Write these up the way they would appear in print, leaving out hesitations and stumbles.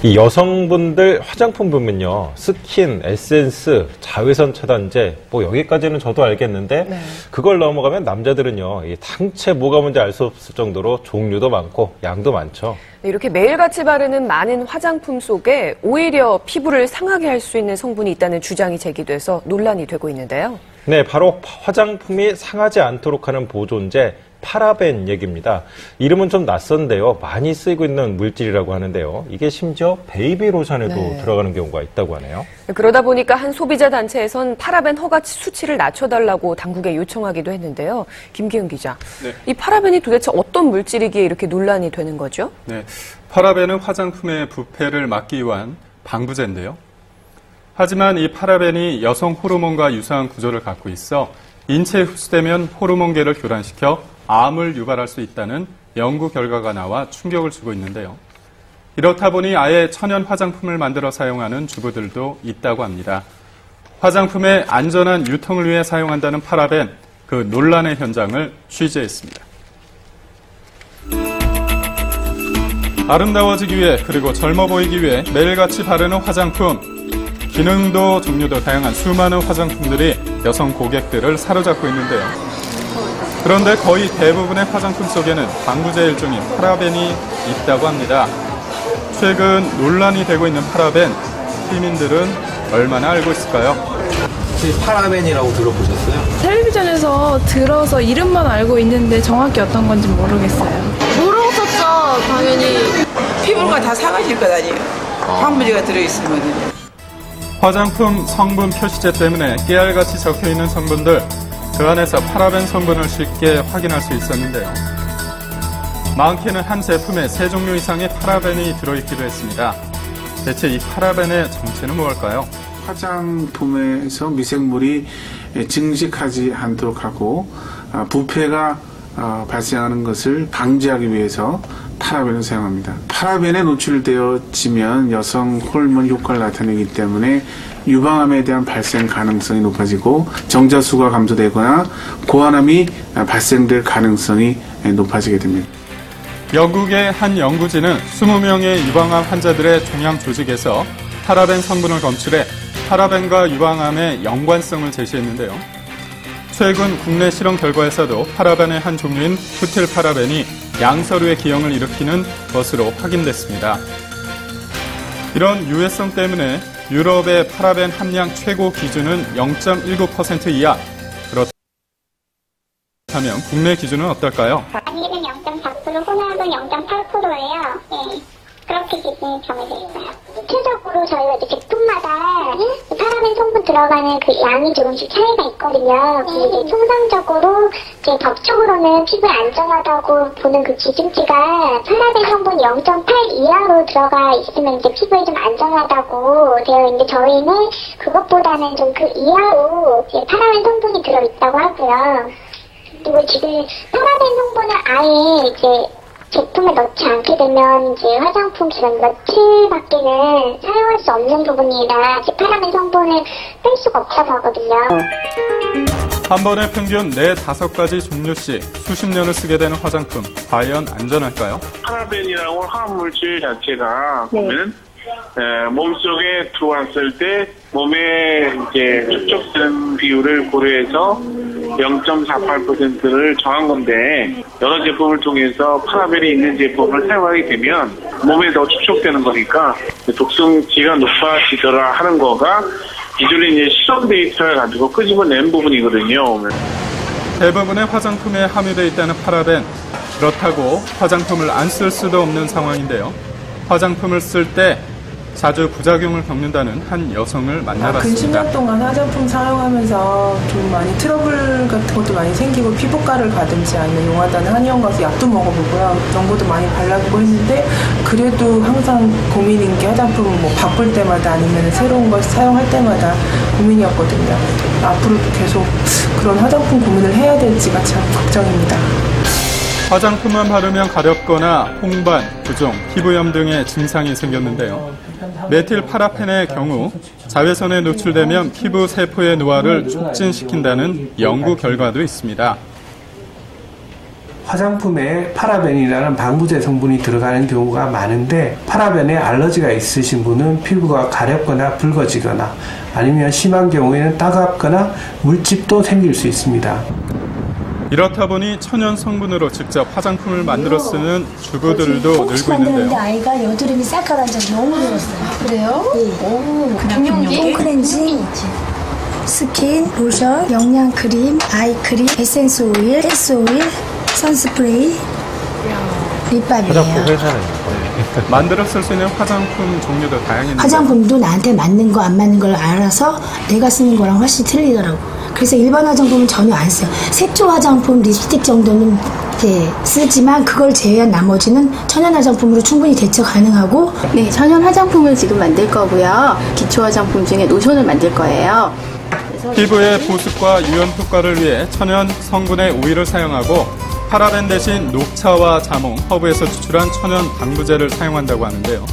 이 여성분들 화장품 보면요, 스킨, 에센스, 자외선 차단제, 뭐 여기까지는 저도 알겠는데 네. 그걸 넘어가면 남자들은요, 이 당체 뭐가 뭔지 알 수 없을 정도로 종류도 많고 양도 많죠. 이렇게 매일같이 바르는 많은 화장품 속에 오히려 피부를 상하게 할 수 있는 성분이 있다는 주장이 제기돼서 논란이 되고 있는데요. 네, 바로 화장품이 상하지 않도록 하는 보존제 파라벤 얘기입니다. 이름은 좀 낯선데요. 많이 쓰이고 있는 물질이라고 하는데요. 이게 심지어 베이비 로션에도 네. 들어가는 경우가 있다고 하네요. 그러다 보니까 한 소비자 단체에선 파라벤 허가 수치를 낮춰달라고 당국에 요청하기도 했는데요. 김기훈 기자, 네. 이 파라벤이 도대체 어떤 물질이기에 이렇게 논란이 되는 거죠? 네, 파라벤은 화장품의 부패를 막기 위한 방부제인데요. 하지만 이 파라벤이 여성 호르몬과 유사한 구조를 갖고 있어 인체에 흡수되면 호르몬계를 교란시켜 암을 유발할 수 있다는 연구 결과가 나와 충격을 주고 있는데요. 이렇다 보니 아예 천연 화장품을 만들어 사용하는 주부들도 있다고 합니다. 화장품의 안전한 유통을 위해 사용한다는 파라벤, 그 논란의 현장을 취재했습니다. 아름다워지기 위해 그리고 젊어 보이기 위해 매일같이 바르는 화장품. 기능도 종류도 다양한 수많은 화장품들이 여성 고객들을 사로잡고 있는데요. 그런데 거의 대부분의 화장품 속에는 방부제 일종인 파라벤이 있다고 합니다. 최근 논란이 되고 있는 파라벤, 시민들은 얼마나 알고 있을까요? 혹시 파라벤이라고 들어보셨어요? 텔레비전에서 들어서 이름만 알고 있는데 정확히 어떤 건지 모르겠어요. 모르겠었죠, 당연히. 피부가 다 상하실 것 아니에요. 방부제가 들어있으면. 화장품 성분 표시제 때문에 깨알같이 적혀있는 성분들, 그 안에서 파라벤 성분을 쉽게 확인할 수 있었는데요. 많게는 한 제품에 3종류 이상의 파라벤이 들어있기도 했습니다. 대체 이 파라벤의 정체는 무엇일까요? 화장품에서 미생물이 증식하지 않도록 하고 부패가 발생하는 것을 방지하기 위해서 파라벤을 사용합니다. 파라벤에 노출되어지면 여성 호르몬 효과를 나타내기 때문에 유방암에 대한 발생 가능성이 높아지고 정자수가 감소되거나 고환암이 발생될 가능성이 높아지게 됩니다. 영국의 한 연구진은 20명의 유방암 환자들의 종양 조직에서 파라벤 성분을 검출해 파라벤과 유방암의 연관성을 제시했는데요. 최근 국내 실험 결과에서도 파라벤의 한 종류인 부틸파라벤이 양서류의 기형을 일으키는 것으로 확인됐습니다. 이런 유해성 때문에 유럽의 파라벤 함량 최고 기준은 0.19% 이하. 그렇다면 국내 기준은 어떨까요? 아니면 0.4%, 혼합은 0.8%예요. 네. 그렇게 기준이 정해져 있어요. 구체적으로 저희가 이제 제품마다 파라벤 성분 들어가는 그 양이 조금씩 차이가 있거든요. 이제 통상적으로 이제 법적으로는 피부에 안전하다고 보는 그 기준치가 파라벤 성분 0.8 이하로 들어가 있으면 이제 피부에 좀 안전하다고 되어 있는데 저희는 그것보다는 좀 그 이하로 이제 파라벤 성분이 들어있다고 하고요. 그리고 지금 파라벤 성분을 아예 이제 제품에 넣지 않게 되면 이제 화장품 기간 며칠밖에는 사용할 수 없는 부분이라 파라벤 성분을 뺄 수가 없다고 하거든요. 한 번에 평균 4-5가지 종류씩 수십 년을 쓰게 되는 화장품, 과연 안전할까요? 파라벤이라고 화합물질 자체가 보면 몸속에 들어왔을 때 몸에 이제 축적되는 비율을 고려해서 0.48%를 정한 건데 여러 제품을 통해서 파라벤이 있는 제품을 사용하게 되면 몸에 더 축적되는 거니까 독성지가 높아지더라 하는 거가 기존에 이제 실험 데이터를 가지고 끄집어낸 부분이거든요. 대부분의 화장품에 함유되어 있다는 파라벤. 그렇다고 화장품을 안 쓸 수도 없는 상황인데요. 화장품을 쓸 때 자주 부작용을 겪는다는 한 여성을 만나봤습니다. 근 10년 동안 화장품 사용하면서 좀 많이 트러블 같은 것도 많이 생기고 피부과를 가든지 아니면 용하다는 한의원 가서 약도 먹어보고요. 정보도 많이 발라보고 했는데 그래도 항상 고민인 게 화장품을 뭐 바꿀 때마다 아니면 새로운 걸 사용할 때마다 고민이었거든요. 앞으로도 계속 그런 화장품 고민을 해야 될지가 참 걱정입니다. 화장품만 바르면 가렵거나 홍반, 부종, 피부염 등의 증상이 생겼는데요. 메틸파라펜의 경우 자외선에 노출되면 피부 세포의 노화를 촉진시킨다는 연구 결과도 있습니다. 화장품에 파라벤이라는 방부제 성분이 들어가는 경우가 많은데 파라벤에 알러지가 있으신 분은 피부가 가렵거나 붉어지거나 아니면 심한 경우에는 따갑거나 물집도 생길 수 있습니다. 이렇다 보니 천연 성분으로 직접 화장품을 만들어 쓰는 주부들도 늘고 있는데요. 아이가 여드름이 싹 가라앉아서 너무 늘었어요. 그래요? 네. 오, 금연기? 폼크렌징, 스킨, 로션, 영양크림, 아이크림, 에센스 오일, 헬스 오일, 선스프레이, 립밤이에요. 화장품 회사네요. 만들어 쓸 수 있는 화장품 종류도 다양했는데 화장품도 나한테 맞는 거 안 맞는 걸 알아서 내가 쓰는 거랑 훨씬 틀리더라고. 그래서 일반 화장품은 전혀 안 써요. 색조 화장품, 립스틱 정도는 쓰지만 그걸 제외한 나머지는 천연 화장품으로 충분히 대처 가능하고. 네, 천연 화장품을 지금 만들 거고요. 기초 화장품 중에 로션을 만들 거예요. 피부의 보습과 유연 효과를 위해 천연 성분의 오일을 사용하고 파라벤 대신 녹차와 자몽, 허브에서 추출한 천연 방부제를 사용한다고 하는데요.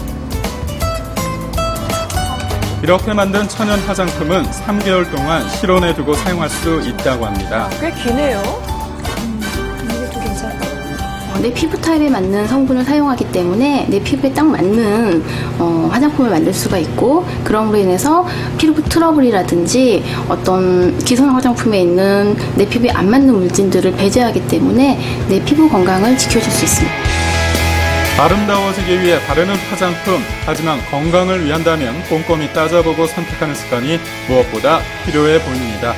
이렇게 만든 천연 화장품은 3개월 동안 실온에 두고 사용할 수 있다고 합니다. 꽤 기네요. 이것도 괜찮고. 내 피부 타입에 맞는 성분을 사용하기 때문에 내 피부에 딱 맞는 화장품을 만들 수가 있고, 그럼으로 인해서 피부 트러블이라든지 어떤 기성 화장품에 있는 내 피부에 안 맞는 물질들을 배제하기 때문에 내 피부 건강을 지켜줄 수 있습니다. 아름다워지기 위해 바르는 화장품, 하지만 건강을 위한다면 꼼꼼히 따져보고 선택하는 습관이 무엇보다 필요해 보입니다.